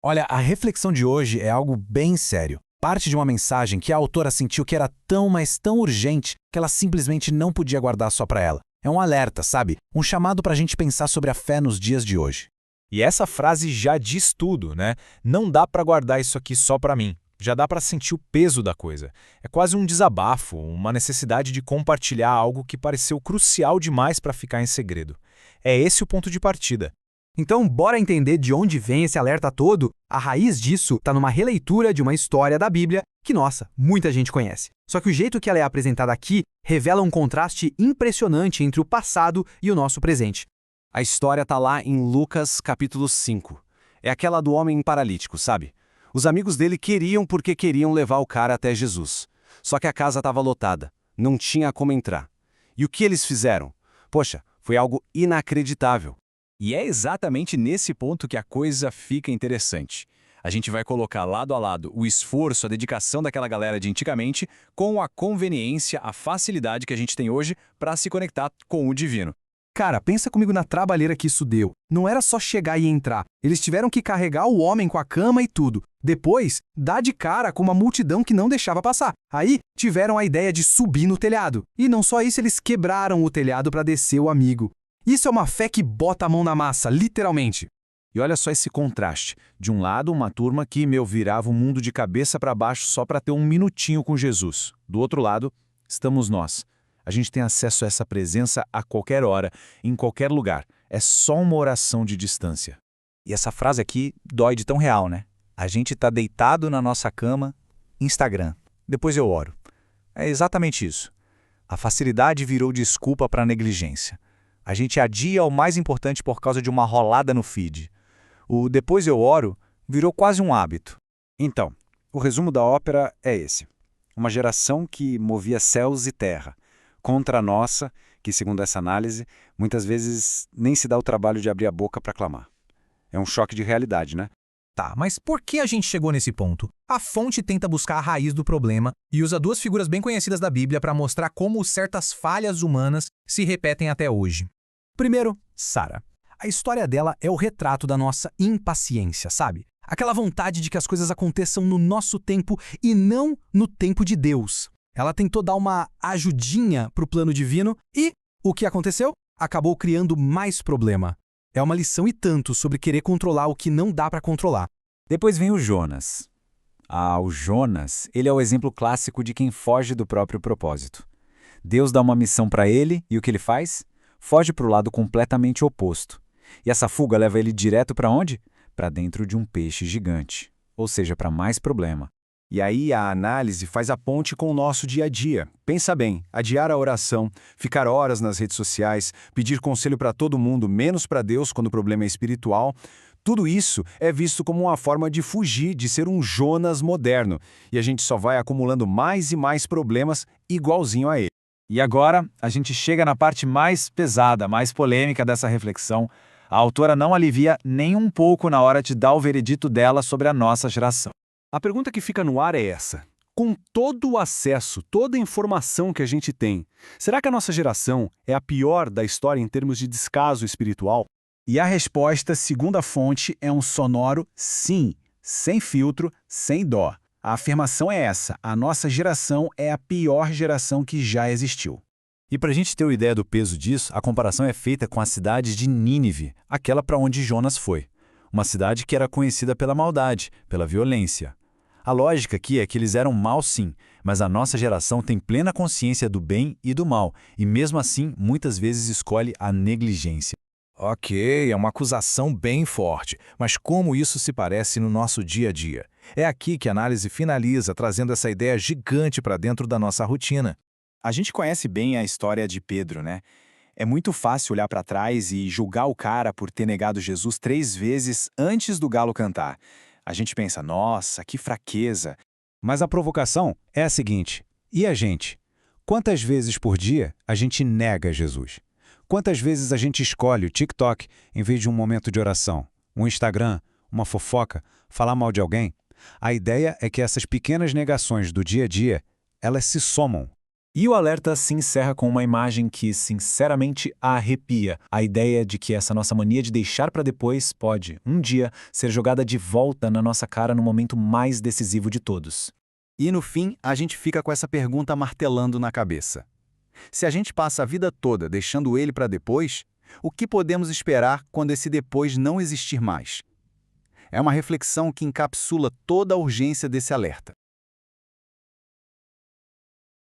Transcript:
Olha, a reflexão de hoje é algo bem sério. Parte de uma mensagem que a autora sentiu que era tão, mas tão urgente que ela simplesmente não podia guardar só para ela. É um alerta, sabe? Um chamado para a gente pensar sobre a fé nos dias de hoje. E essa frase já diz tudo, né? Não dá para guardar isso aqui só para mim. Já dá para sentir o peso da coisa. É quase um desabafo, uma necessidade de compartilhar algo que pareceu crucial demais para ficar em segredo. É esse o ponto de partida. Então, bora entender de onde vem esse alerta todo? A raiz disso está numa releitura de uma história da Bíblia que, nossa, muita gente conhece. Só que o jeito que ela é apresentada aqui revela um contraste impressionante entre o passado e o nosso presente. A história está lá em Lucas capítulo 5. É aquela do homem paralítico, sabe? Os amigos dele queriam porque queriam levar o cara até Jesus. Só que a casa estava lotada, não tinha como entrar. E o que eles fizeram? Poxa, foi algo inacreditável. E é exatamente nesse ponto que a coisa fica interessante. A gente vai colocar lado a lado o esforço, a dedicação daquela galera de antigamente com a conveniência, a facilidade que a gente tem hoje para se conectar com o divino. Cara, pensa comigo na trabalheira que isso deu. Não era só chegar e entrar. Eles tiveram que carregar o homem com a cama e tudo. Depois, dar de cara com uma multidão que não deixava passar. Aí, tiveram a ideia de subir no telhado. E não só isso, eles quebraram o telhado para descer o amigo. Isso é uma fé que bota a mão na massa, literalmente. E olha só esse contraste. De um lado, uma turma que, virava o mundo de cabeça para baixo só para ter um minutinho com Jesus. Do outro lado, estamos nós. A gente tem acesso a essa presença a qualquer hora, em qualquer lugar. É só uma oração de distância. E essa frase aqui dói de tão real, né? A gente tá deitado na nossa cama, Instagram. Depois eu oro. É exatamente isso. A facilidade virou desculpa para a negligência. A gente adia o mais importante por causa de uma rolada no feed. O depois eu oro virou quase um hábito. Então, o resumo da ópera é esse. Uma geração que movia céus e terra, contra a nossa, que, segundo essa análise, muitas vezes nem se dá o trabalho de abrir a boca para clamar. É um choque de realidade, né? Tá, mas por que a gente chegou nesse ponto? A fonte tenta buscar a raiz do problema e usa duas figuras bem conhecidas da Bíblia para mostrar como certas falhas humanas se repetem até hoje. Primeiro, Sara. A história dela é o retrato da nossa impaciência, sabe? Aquela vontade de que as coisas aconteçam no nosso tempo e não no tempo de Deus. Ela tentou dar uma ajudinha pro plano divino e o que aconteceu? Acabou criando mais problema. É uma lição e tanto sobre querer controlar o que não dá para controlar. Depois vem o Jonas. O Jonas, ele é o exemplo clássico de quem foge do próprio propósito. Deus dá uma missão para ele e o que ele faz? Foge para o lado completamente oposto. E essa fuga leva ele direto para onde? Para dentro de um peixe gigante. Ou seja, para mais problema. E aí a análise faz a ponte com o nosso dia a dia. Pensa bem, adiar a oração, ficar horas nas redes sociais, pedir conselho para todo mundo, menos para Deus quando o problema é espiritual, tudo isso é visto como uma forma de fugir, de ser um Jonas moderno. E a gente só vai acumulando mais e mais problemas igualzinho a ele. E agora, a gente chega na parte mais pesada, mais polêmica dessa reflexão. A autora não alivia nem um pouco na hora de dar o veredito dela sobre a nossa geração. A pergunta que fica no ar é essa. Com todo o acesso, toda a informação que a gente tem, será que a nossa geração é a pior da história em termos de descaso espiritual? E a resposta, segundo a fonte, é um sonoro sim, sem filtro, sem dó. A afirmação é essa: a nossa geração é a pior geração que já existiu. E para a gente ter uma ideia do peso disso, a comparação é feita com a cidade de Nínive, aquela para onde Jonas foi. Uma cidade que era conhecida pela maldade, pela violência. A lógica aqui é que eles eram maus sim, mas a nossa geração tem plena consciência do bem e do mal, e mesmo assim, muitas vezes escolhe a negligência. Ok, é uma acusação bem forte, mas como isso se parece no nosso dia a dia? É aqui que a análise finaliza, trazendo essa ideia gigante para dentro da nossa rotina. A gente conhece bem a história de Pedro, né? É muito fácil olhar para trás e julgar o cara por ter negado Jesus 3 vezes antes do galo cantar. A gente pensa, nossa, que fraqueza. Mas a provocação é a seguinte: e a gente? Quantas vezes por dia a gente nega Jesus? Quantas vezes a gente escolhe o TikTok em vez de um momento de oração? Um Instagram, uma fofoca, falar mal de alguém? A ideia é que essas pequenas negações do dia a dia, elas se somam. E o alerta se encerra com uma imagem que, sinceramente, arrepia. A ideia de que essa nossa mania de deixar para depois pode, um dia, ser jogada de volta na nossa cara no momento mais decisivo de todos. E no fim, a gente fica com essa pergunta martelando na cabeça. Se a gente passa a vida toda deixando ele para depois, o que podemos esperar quando esse depois não existir mais? É uma reflexão que encapsula toda a urgência desse alerta.